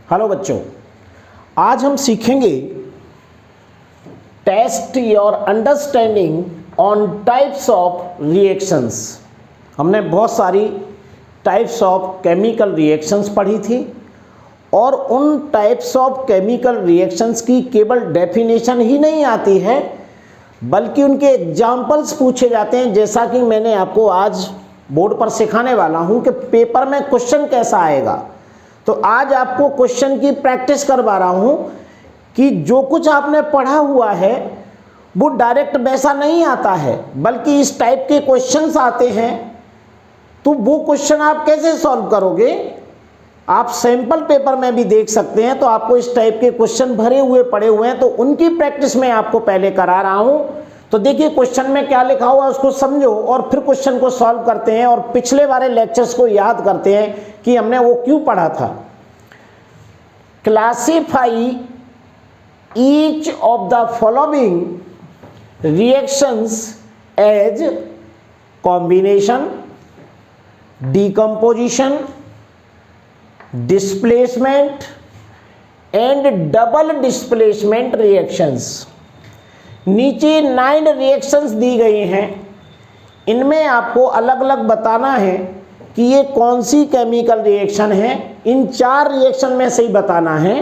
Hello बच्चों, आज हम सीखेंगे test your understanding on types of reactions. हमने बहुत सारी टाइप्स ऑफ केमिकल रिएक्शंस पढ़ी थी और उन टाइप्स ऑफ केमिकल रिएक्शंस की केवल डेफिनेशन ही नहीं आती है बल्कि उनके एग्जाम्पल्स पूछे जाते हैं। जैसा कि मैंने आपको आज बोर्ड पर सिखाने वाला हूं कि पेपर में क्वेश्चन कैसा आएगा, तो आज आपको क्वेश्चन की प्रैक्टिस करवा रहा हूं कि जो कुछ आपने पढ़ा हुआ है वो डायरेक्ट वैसा नहीं आता है बल्कि इस टाइप के क्वेश्चंस आते हैं। तो वो क्वेश्चन आप कैसे सॉल्व करोगे, आप सैंपल पेपर में भी देख सकते हैं। तो आपको इस टाइप के क्वेश्चन भरे हुए पड़े हुए हैं, तो उनकी प्रैक्टिस मैं आपको पहले करा रहा हूं। तो देखिए क्वेश्चन में क्या लिखा हुआ है उसको समझो और फिर क्वेश्चन को सॉल्व करते हैं और पिछले वाले लेक्चर्स को याद करते हैं कि हमने वो क्यों पढ़ा था। Classify each of the following reactions as combination, decomposition, displacement and double displacement reactions. नीचे 9 रिएक्शंस दी गई हैं, इनमें आपको अलग अलग बताना है कि ये कौन सी केमिकल रिएक्शन है। इन 4 रिएक्शन में से ही बताना है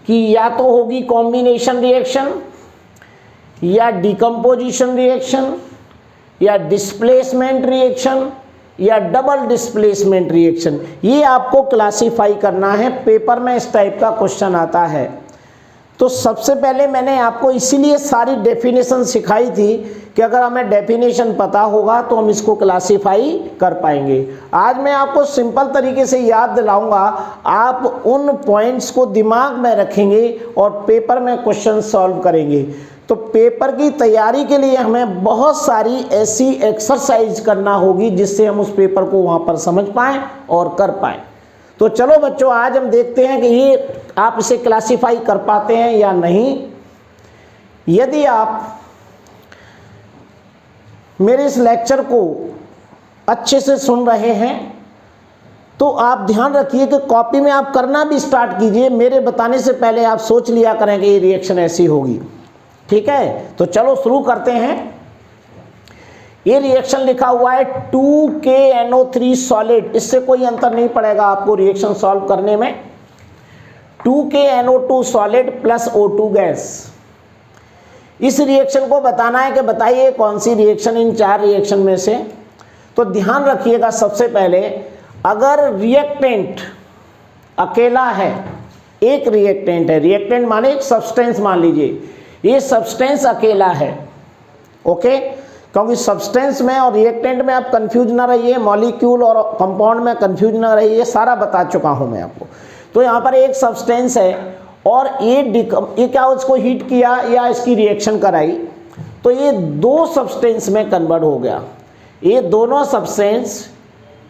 कि या तो होगी कॉम्बिनेशन रिएक्शन या डिकम्पोजिशन रिएक्शन या डिस्प्लेसमेंट रिएक्शन या डबल डिस्प्लेसमेंट रिएक्शन। ये आपको क्लासिफाई करना है, पेपर में इस टाइप का क्वेश्चन आता है। तो सबसे पहले मैंने आपको इसीलिए सारी डेफिनेशन सिखाई थी कि अगर हमें डेफिनेशन पता होगा तो हम इसको क्लासिफाई कर पाएंगे। आज मैं आपको सिंपल तरीके से याद दिलाऊंगा, आप उन पॉइंट्स को दिमाग में रखेंगे और पेपर में क्वेश्चन सॉल्व करेंगे। तो पेपर की तैयारी के लिए हमें बहुत सारी ऐसी एक्सरसाइज करना होगी जिससे हम उस पेपर को वहाँ पर समझ पाएँ और कर पाएँ। तो चलो बच्चों, आज हम देखते हैं कि ये आप इसे क्लासिफाई कर पाते हैं या नहीं। यदि आप मेरे इस लेक्चर को अच्छे से सुन रहे हैं तो आप ध्यान रखिए कि कॉपी में आप करना भी स्टार्ट कीजिए। मेरे बताने से पहले आप सोच लिया करें कि ये रिएक्शन ऐसी होगी, ठीक है। तो चलो शुरू करते हैं। ये रिएक्शन लिखा हुआ है 2KNO3 सॉलिड, इससे कोई अंतर नहीं पड़ेगा आपको रिएक्शन सॉल्व करने में। 2KNO2 solid plus O2 gas. इस रिएक्शन को बताना है कि बताइए कौन सी रिएक्शन इन 4 रिएक्शन में से। तो ध्यान रखिएगा, सबसे पहले अगर रिएक्टेंट अकेला है, एक रिएक्टेंट है, रिएक्टेंट माने एक सब्सटेंस मान लीजिए, ये सब्सटेंस अकेला है, ओके। क्योंकि सब्सटेंस में और रिएक्टेंट में आप कंफ्यूज ना रहिए, मॉलिक्यूल और कंपाउंड में कंफ्यूज ना रहिए, सारा बता चुका हूं मैं आपको। तो यहाँ पर एक सब्सटेंस है और ये क्या उसको हीट किया या इसकी रिएक्शन कराई, तो ये 2 सब्सटेंस में कन्वर्ट हो गया। ये दोनों सब्सटेंस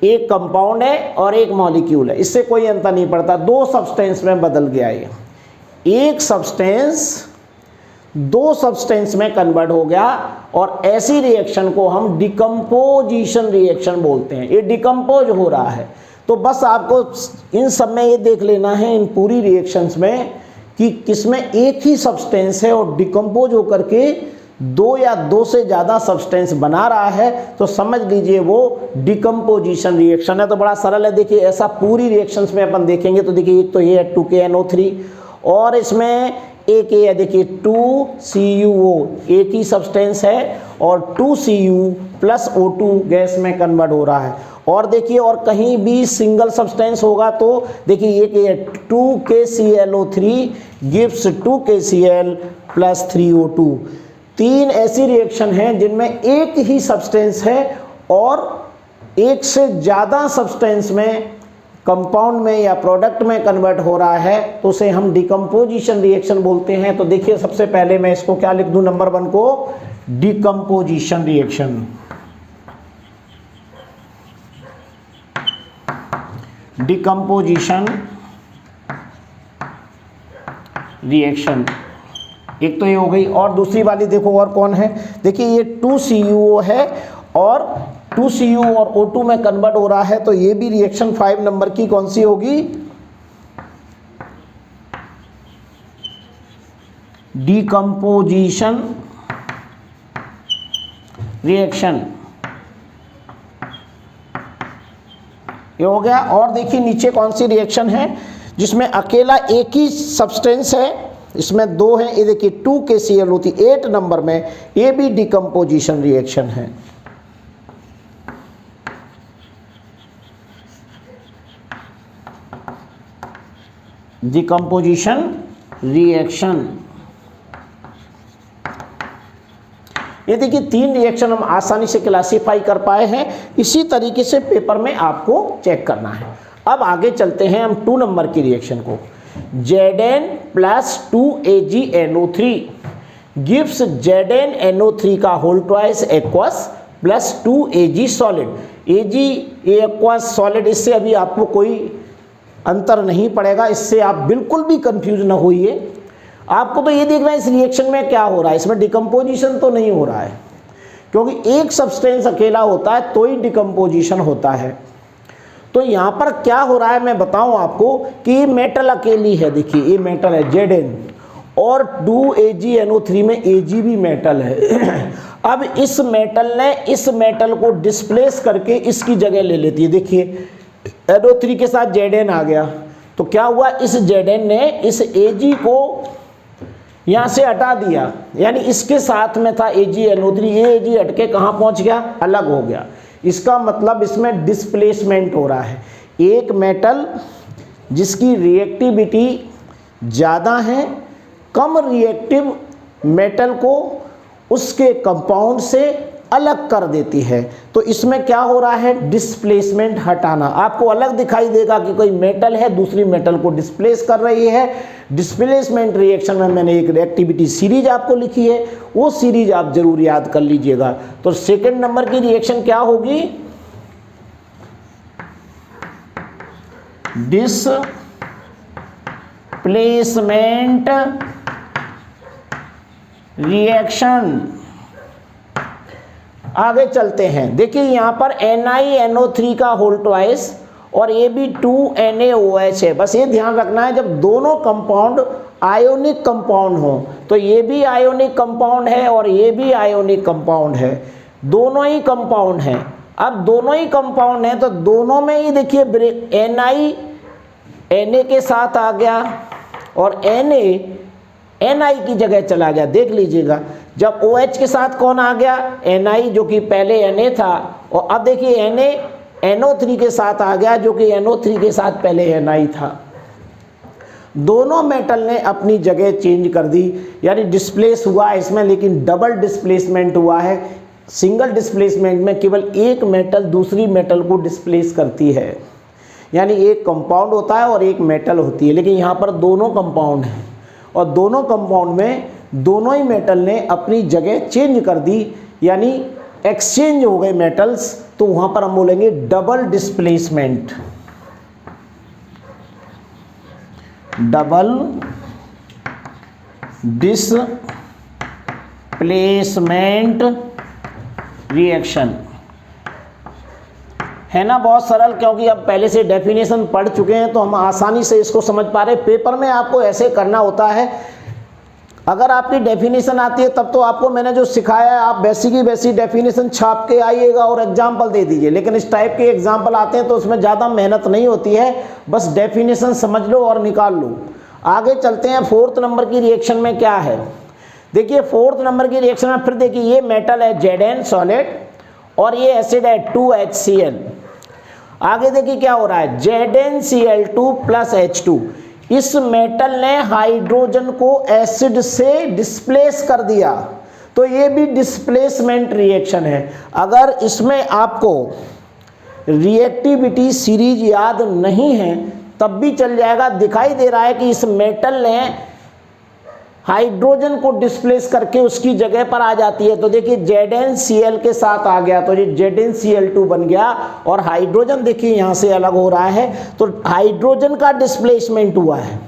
एक कंपाउंड है और एक मॉलिक्यूल है, इससे कोई अंतर नहीं पड़ता, 2 सब्सटेंस में बदल गया। ये एक सब्सटेंस 2 सब्सटेंस में कन्वर्ट हो गया और ऐसी रिएक्शन को हम डिकम्पोजिशन रिएक्शन बोलते हैं। ये डिकम्पोज हो रहा है। तो बस आपको इन सब में ये देख लेना है, इन पूरी रिएक्शंस में, कि किसमें एक ही सब्सटेंस है और डिकम्पोज होकर के 2 या 2 से ज़्यादा सब्सटेंस बना रहा है, तो समझ लीजिए वो डिकम्पोजिशन रिएक्शन है। तो बड़ा सरल है, देखिए ऐसा पूरी रिएक्शंस में अपन देखेंगे तो देखिए एक तो ये है 2KNO3 और इसमें एक ये है, देखिए 2CuO, एक ही सब्सटेंस है और 2Cu प्लस O2 गैस में कन्वर्ट हो रहा है। और देखिए और कहीं भी सिंगल सब्सटेंस होगा तो देखिए एक ये 2KClO3 gives 2KCl plus 3O2। 3 ऐसी रिएक्शन हैं जिनमें एक ही सब्सटेंस है और एक से ज़्यादा सब्सटेंस में कंपाउंड में या प्रोडक्ट में कन्वर्ट हो रहा है, तो उसे हम डिकम्पोजिशन रिएक्शन बोलते हैं। तो देखिए सबसे पहले मैं इसको क्या लिख दूं, नंबर 1 को डिकम्पोजिशन रिएक्शन। डिकम्पोजिशन रिएक्शन एक तो ये हो गई। और दूसरी वाली देखो और कौन है, देखिए ये 2CuO है और 2Cu और O2 में कन्वर्ट हो रहा है, तो ये भी रिएक्शन 5 नंबर की कौन सी होगी, डिकम्पोजिशन रिएक्शन, ये हो गया। और देखिए नीचे कौन सी रिएक्शन है जिसमें अकेला एक ही सब्सटेंस है, इसमें दो है, ये देखिए 2KCl होती 8 नंबर में, ये भी डिकम्पोजिशन रिएक्शन है। डिकम्पोजिशन रिएक्शन, ये देखिए 3 रिएक्शन हम आसानी से क्लासीफाई कर पाए हैं। इसी तरीके से पेपर में आपको चेक करना है। अब आगे चलते हैं हम 2 नंबर की रिएक्शन को। Zn plus 2AgNO3 gives ZnNO3 का whole twice aqueous plus 2Ag solid. Ag aqueous solid, इससे अभी आपको कोई अंतर नहीं पड़ेगा, इससे आप बिल्कुल भी कंफ्यूज ना होइए। आपको तो ये देखना है इस रिएक्शन में क्या हो रहा है, इसमें डिकम्पोजिशन तो नहीं हो रहा है, क्योंकि एक सब्सटेंस अकेला होता है तो ही डिकम्पोजिशन होता है। तो यहाँ पर क्या हो रहा है मैं बताऊँ आपको कि ये मेटल अकेली है, देखिए ये मेटल है Zn, और 2AgNO3 में Ag भी मेटल है। अब इस मेटल ने इस मेटल को डिस्प्लेस करके इसकी जगह ले लेती है। देखिए NO3 के साथ Zn आ गया, तो क्या हुआ, इस Zn ने इस Ag को यहाँ से हटा दिया, यानी इसके साथ में था AgNO3, ये Ag हट के कहाँ पहुँच गया, अलग हो गया। इसका मतलब इसमें डिस्प्लेसमेंट हो रहा है। एक मेटल जिसकी रिएक्टिविटी ज़्यादा है, कम रिएक्टिव मेटल को उसके कंपाउंड से अलग कर देती है। तो इसमें क्या हो रहा है, डिस्प्लेसमेंट हटाना। आपको अलग दिखाई देगा कि कोई मेटल है दूसरी मेटल को डिस्प्लेस कर रही है। डिस्प्लेसमेंट रिएक्शन में मैंने एक रिएक्टिविटी सीरीज आपको लिखी है, वो सीरीज आप जरूर याद कर लीजिएगा। तो सेकंड नंबर की रिएक्शन क्या होगी, डिस्प्लेसमेंट रिएक्शन। आगे चलते हैं, देखिए यहाँ पर NiNO3 का होल ट्वाइस और ये भी 2NaOH है। बस ये ध्यान रखना है, जब दोनों कंपाउंड आयोनिक कंपाउंड हो, तो ये भी आयोनिक कंपाउंड है और ये भी आयोनिक कंपाउंड है, दोनों ही कंपाउंड हैं। अब दोनों ही कंपाउंड हैं तो दोनों में ही देखिए Na के साथ आ गया और Na की जगह चला गया। देख लीजिएगा, जब OH के साथ कौन आ गया, Na, जो कि पहले Na था, और अब देखिए Na NO3 के साथ आ गया, जो कि NO3 के साथ पहले Na था। दोनों मेटल ने अपनी जगह चेंज कर दी, यानी डिस्प्लेस हुआ इसमें, लेकिन डबल डिस्प्लेसमेंट हुआ है। सिंगल डिस्प्लेसमेंट में केवल एक मेटल दूसरी मेटल को डिस्प्लेस करती है, यानी एक कंपाउंड होता है और एक मेटल होती है। लेकिन यहाँ पर दोनों कंपाउंड हैं और दोनों कंपाउंड में दोनों ही मेटल ने अपनी जगह चेंज कर दी, यानी एक्सचेंज हो गए मेटल्स। तो वहाँ पर हम बोलेंगे double displacement. Double displacement reaction है ना, बहुत सरल, क्योंकि अब पहले से डेफिनेशन पढ़ चुके हैं तो हम आसानी से इसको समझ पा रहे हैं। पेपर में आपको ऐसे करना होता है, अगर आपकी डेफिनेशन आती है तब तो आपको मैंने जो सिखाया है आप वैसी की वैसी डेफिनेशन छाप के आइएगा और एग्जाम्पल दे दीजिए। लेकिन इस टाइप के एग्जाम्पल आते हैं तो उसमें ज़्यादा मेहनत नहीं होती है, बस डेफिनेशन समझ लो और निकाल लो। आगे चलते हैं, 4th नंबर की रिएक्शन में क्या है। देखिए 4th नंबर की रिएक्शन में फिर देखिए, ये मेटल है Zn सॉलिड और ये एसिड है 2HCl। आगे देखिए क्या हो रहा है, ZnCl2 प्लस H2। इस मेटल ने हाइड्रोजन को एसिड से डिस्प्लेस कर दिया, तो ये भी डिस्प्लेसमेंट रिएक्शन है। अगर इसमें आपको रिएक्टिविटी सीरीज याद नहीं है तब भी चल जाएगा। दिखाई दे रहा है कि इस मेटल ने हाइड्रोजन को डिस्प्लेस करके उसकी जगह पर आ जाती है, तो देखिए ZnCl के साथ आ गया तो ये ZnCl2 बन गया और हाइड्रोजन देखिए यहाँ से अलग हो रहा है, तो हाइड्रोजन का डिस्प्लेसमेंट हुआ है।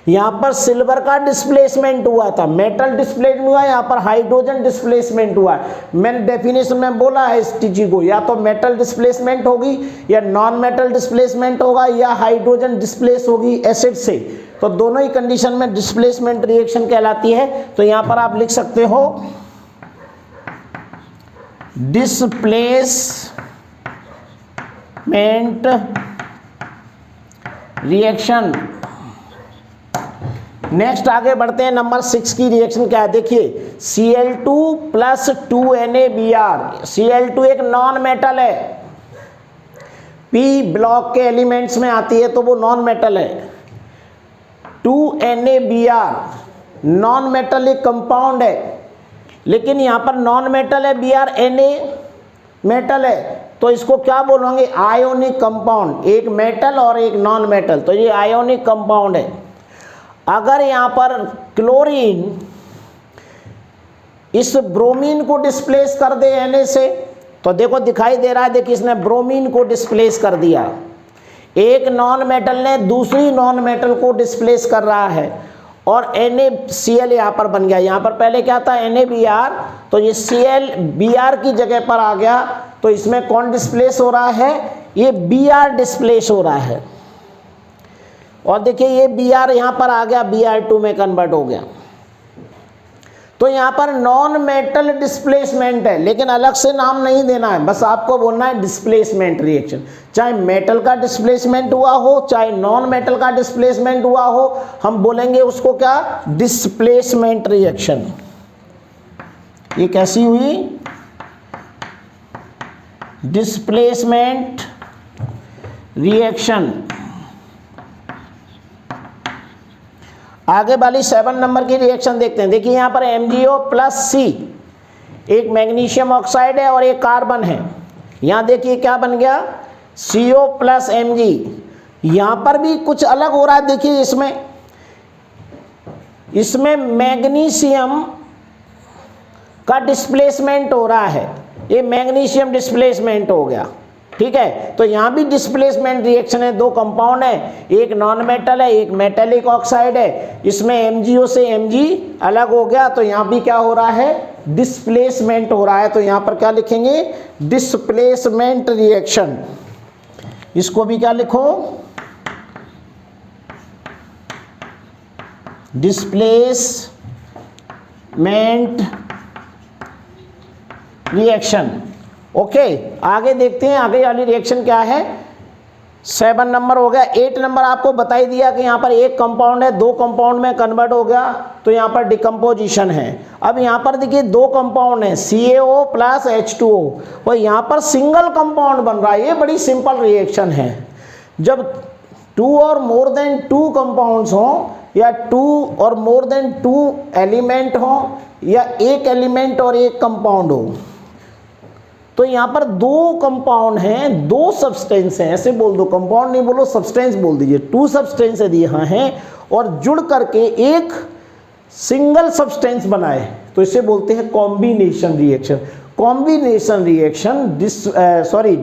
यहाँ पर सिल्वर का डिस्प्लेसमेंट हुआ था, मेटल डिस्प्लेसमेंट हुआ, यहाँ पर हाइड्रोजन डिस्प्लेसमेंट हुआ। मैंने डेफिनेशन में बोला है इस चीज को, या तो मेटल डिस्प्लेसमेंट होगी या नॉन मेटल डिस्प्लेसमेंट होगा या हाइड्रोजन डिस्प्लेस होगी एसिड से, तो दोनों ही कंडीशन में डिस्प्लेसमेंट रिएक्शन कहलाती है। तो यहाँ पर आप लिख सकते हो डिस्प्लेसमेंट रिएक्शन। नेक्स्ट आगे बढ़ते हैं, नंबर 6 की रिएक्शन क्या है देखिए, Cl2 प्लस 2NaBr। Cl2 एक नॉन मेटल है, P ब्लॉक के एलिमेंट्स में आती है तो वो नॉन मेटल है। 2NaBr नॉन मेटल एक कंपाउंड है, लेकिन यहाँ पर नॉन मेटल है, Br Na मेटल है, तो इसको क्या बोलोगे, आयोनिक कंपाउंड। एक मेटल और एक नॉन मेटल, तो ये आयोनिक कंपाउंड है। अगर यहाँ पर क्लोरीन इस ब्रोमीन को डिस्प्लेस कर दे Na से, तो देखो दिखाई दे रहा है, देखिए इसने ब्रोमीन को डिस्प्लेस कर दिया। एक नॉन मेटल ने दूसरी नॉन मेटल को डिस्प्लेस कर रहा है और NaCl यहाँ पर बन गया। यहाँ पर पहले क्या था NaBr, तो ये Cl Br की जगह पर आ गया, तो इसमें कौन डिस्प्लेस हो रहा है, ये Br डिस्प्लेस हो रहा है। और देखिए ये Br यहाँ पर आ गया, Br2 में कन्वर्ट हो गया। तो यहाँ पर नॉन मेटल डिस्प्लेसमेंट है, लेकिन अलग से नाम नहीं देना है, बस आपको बोलना है डिस्प्लेसमेंट रिएक्शन। चाहे मेटल का डिस्प्लेसमेंट हुआ हो, चाहे नॉन मेटल का डिस्प्लेसमेंट हुआ हो, हम बोलेंगे उसको क्या, डिस्प्लेसमेंट रिएक्शन। ये कैसी हुई, डिस्प्लेसमेंट रिएक्शन। आगे वाली 7 नंबर की रिएक्शन देखते हैं। देखिए यहाँ पर MgO प्लस C, एक मैग्नीशियम ऑक्साइड है और एक कार्बन है। यहाँ देखिए क्या बन गया, CO प्लस Mg। यहाँ पर भी कुछ अलग हो रहा है, देखिए इसमें मैग्नीशियम का डिस्प्लेसमेंट हो रहा है, ये मैग्नीशियम डिस्प्लेसमेंट हो गया, ठीक है। तो यहाँ भी डिस्प्लेसमेंट रिएक्शन है, दो कंपाउंड है, एक नॉन मेटल है, एक मेटेलिक ऑक्साइड है, इसमें MgO से Mg अलग हो गया, तो यहाँ भी क्या हो रहा है, डिस्प्लेसमेंट हो रहा है। तो यहाँ पर क्या लिखेंगे, डिस्प्लेसमेंट रिएक्शन। इसको भी क्या लिखो, डिस्प्लेसमेंट रिएक्शन। ओके, आगे देखते हैं आगे वाली रिएक्शन क्या है। 7 नंबर हो गया। 8 नंबर आपको बता ही दिया कि यहाँ पर एक कंपाउंड है, दो कंपाउंड में कन्वर्ट हो गया, तो यहाँ पर डिकम्पोजिशन है। अब यहाँ पर देखिए दो कंपाउंड है, CaO प्लस H2O, और यहाँ पर सिंगल कंपाउंड बन रहा है। ये बड़ी सिंपल रिएक्शन है। जब 2 और मोर देन 2 कंपाउंड्स हों, या 2 और मोर देन 2 एलिमेंट हों, या एक एलिमेंट और एक कंपाउंड हो, तो यहाँ पर दो कंपाउंड हैं, दो सब्सटेंस हैं, ऐसे बोल दो, कंपाउंड नहीं बोलो, सब्सटेंस बोल दीजिए। 2 सब्सटेंस यदि यहाँ हैं और जुड़ करके एक सिंगल सब्सटेंस बनाए, तो इसे बोलते हैं combination reaction. Combination reaction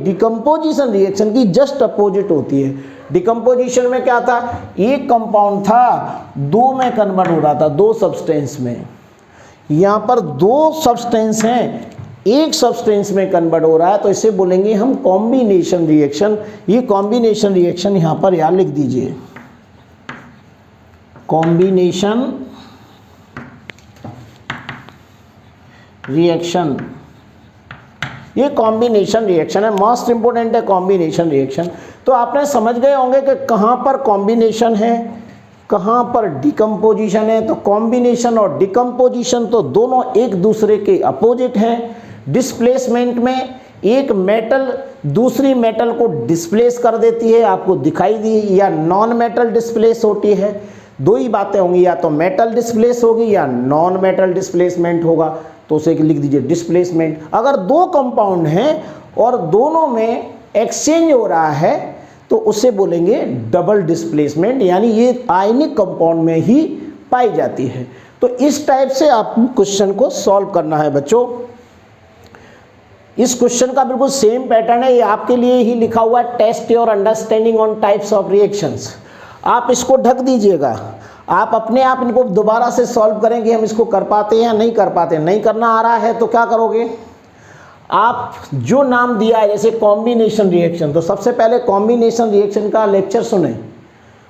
decomposition reaction की जस्ट अपोजिट होती है। डिकम्पोजिशन में क्या था, एक कंपाउंड था, 2 में कन्वर्ट हो रहा था, 2 सब्सटेंस में। यहाँ पर 2 सब्सटेंस हैं, एक सब्सटेंस में कन्वर्ट हो रहा है, तो इसे बोलेंगे हम कॉम्बिनेशन रिएक्शन। ये कॉम्बिनेशन रिएक्शन यहाँ पर यार लिख दीजिए, कॉम्बिनेशन रिएक्शन। ये कॉम्बिनेशन रिएक्शन है, मोस्ट इंपोर्टेंट है कॉम्बिनेशन रिएक्शन। तो आपने समझ गए होंगे कि कहाँ पर कॉम्बिनेशन है, कहाँ पर डिकम्पोजिशन है। तो कॉम्बिनेशन और डिकम्पोजिशन तो दोनों एक दूसरे के अपोजिट हैं। डिस्प्लेसमेंट में एक मेटल दूसरी मेटल को डिस्प्लेस कर देती है, आपको दिखाई दी, या नॉन मेटल डिस्प्लेस होती है। दो ही बातें होंगी, या तो मेटल डिस्प्लेस होगी या नॉन मेटल डिस्प्लेसमेंट होगा, तो उसे लिख दीजिए डिस्प्लेसमेंट। अगर दो कंपाउंड हैं और दोनों में एक्सचेंज हो रहा है, तो उसे बोलेंगे डबल डिस्प्लेसमेंट, यानी ये आयनिक कंपाउंड में ही पाई जाती है। तो इस टाइप से आपको क्वेश्चन को सॉल्व करना है बच्चों। इस क्वेश्चन का बिल्कुल सेम पैटर्न है, ये आपके लिए ही लिखा हुआ है, test your understanding on types of reactions. आप इसको ढक दीजिएगा। आप अपने आप इनको दोबारा से सॉल्व करें कि हम इसको कर पाते हैं या नहीं कर पाते। नहीं करना आ रहा है तो क्या करोगे, आप जो नाम दिया है जैसे कॉम्बिनेशन रिएक्शन, तो सबसे पहले कॉम्बिनेशन रिएक्शन का लेक्चर सुने,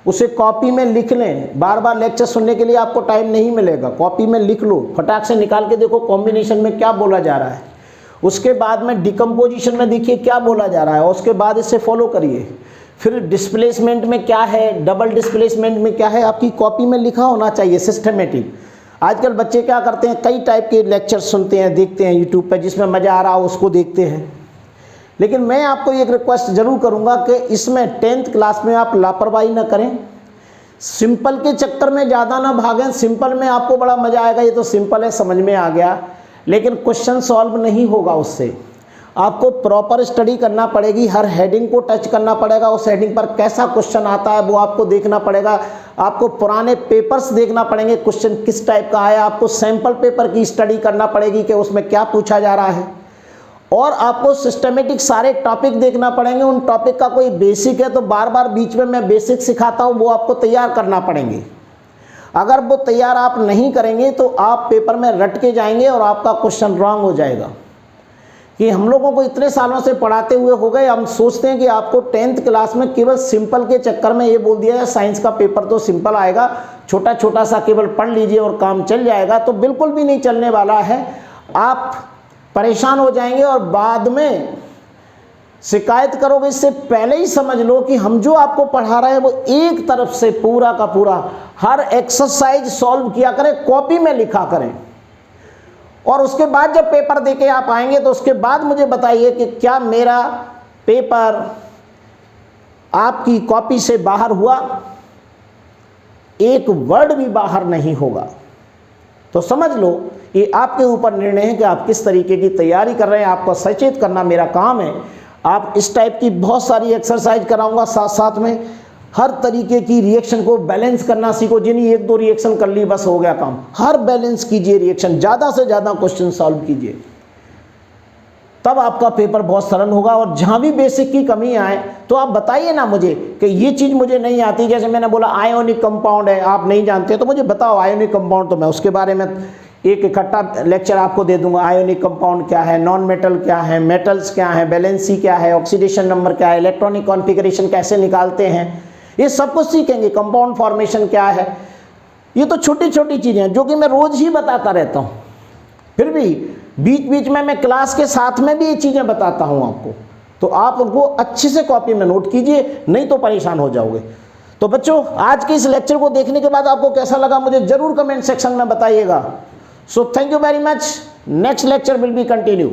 उसे कॉपी में लिख लें। बार बार लेक्चर सुनने के लिए आपको टाइम नहीं मिलेगा, कॉपी में लिख लो, फटाक से निकाल के देखो कॉम्बिनेशन में क्या बोला जा रहा है। उसके बाद में डिकम्पोजिशन में देखिए क्या बोला जा रहा है, और उसके बाद इसे फॉलो करिए। फिर डिस्प्लेसमेंट में क्या है, डबल डिस्प्लेसमेंट में क्या है, आपकी कॉपी में लिखा होना चाहिए सिस्टमेटिक। आजकल बच्चे क्या करते हैं, कई टाइप के लेक्चर सुनते हैं, देखते हैं यूट्यूब पर, जिसमें मज़ा आ रहा हो उसको देखते हैं। लेकिन मैं आपको एक रिक्वेस्ट ज़रूर करूंगा कि इसमें 10th क्लास में आप लापरवाही ना करें, सिंपल के चक्कर में ज़्यादा ना भागें। सिंपल में आपको बड़ा मज़ा आएगा, ये तो सिंपल है समझ में आ गया, लेकिन क्वेश्चन सॉल्व नहीं होगा उससे। आपको प्रॉपर स्टडी करना पड़ेगी, हर हेडिंग को टच करना पड़ेगा, उस हेडिंग पर कैसा क्वेश्चन आता है वो आपको देखना पड़ेगा। आपको पुराने पेपर्स देखना पड़ेंगे, क्वेश्चन किस टाइप का आया, आपको सैम्पल पेपर की स्टडी करना पड़ेगी कि उसमें क्या पूछा जा रहा है, और आपको सिस्टमेटिक सारे टॉपिक देखना पड़ेंगे। उन टॉपिक का कोई बेसिक है तो बार बार बीच में मैं बेसिक सिखाता हूँ, वो आपको तैयार करना पड़ेंगे। अगर वो तैयार आप नहीं करेंगे तो आप पेपर में रट के जाएंगे और आपका क्वेश्चन रॉन्ग हो जाएगा। कि हम लोगों को इतने सालों से पढ़ाते हुए हो गए, हम सोचते हैं कि आपको 10th क्लास में केवल सिंपल के चक्कर में ये बोल दिया है साइंस का पेपर तो सिंपल आएगा, छोटा छोटा सा केवल पढ़ लीजिए और काम चल जाएगा। तो बिल्कुल भी नहीं चलने वाला है। आप परेशान हो जाएंगे और बाद में शिकायत करोगे। इससे पहले ही समझ लो कि हम जो आपको पढ़ा रहे हैं वो एक तरफ से पूरा का पूरा हर एक्सरसाइज सॉल्व किया करें, कॉपी में लिखा करें, और उसके बाद जब पेपर देके आप आएंगे तो उसके बाद मुझे बताइए कि क्या मेरा पेपर आपकी कॉपी से बाहर हुआ। एक वर्ड भी बाहर नहीं होगा। तो समझ लो ये आपके ऊपर निर्णय है कि आप किस तरीके की तैयारी कर रहे हैं। आपको सचेत करना मेरा काम है। आप इस टाइप की बहुत सारी एक्सरसाइज कराऊंगा, साथ साथ में हर तरीके की रिएक्शन को बैलेंस करना सीखो। जिन्हें 1-2 रिएक्शन कर ली बस हो गया काम, हर बैलेंस कीजिए रिएक्शन, ज़्यादा से ज़्यादा क्वेश्चन सॉल्व कीजिए, तब आपका पेपर बहुत सरल होगा। और जहाँ भी बेसिक की कमी आए तो आप बताइए ना मुझे कि ये चीज़ मुझे नहीं आती। जैसे मैंने बोला आयोनिक कंपाउंड है, आप नहीं जानते तो मुझे बताओ आयोनिक कंपाउंड, तो मैं उसके बारे में एक इकट्ठा लेक्चर आपको दे दूंगा। आयोनिक कंपाउंड क्या है, नॉन मेटल क्या है, मेटल्स क्या है, वैलेंसी क्या है, ऑक्सीडेशन नंबर क्या है, इलेक्ट्रॉनिक कॉन्फ़िगरेशन कैसे निकालते हैं, ये सब कुछ सीखेंगे। कंपाउंड फॉर्मेशन क्या है, ये तो छोटी छोटी चीज़ें हैं जो कि मैं रोज़ ही बताता रहता हूँ। फिर भी बीच बीच में मैं क्लास के साथ में भी ये चीज़ें बताता हूँ आपको, तो आप उनको अच्छे से कॉपी में नोट कीजिए, नहीं तो परेशान हो जाओगे। तो बच्चों, आज के इस लेक्चर को देखने के बाद आपको कैसा लगा मुझे ज़रूर कमेंट सेक्शन में बताइएगा। So thank you very much. Next lecture will be continue.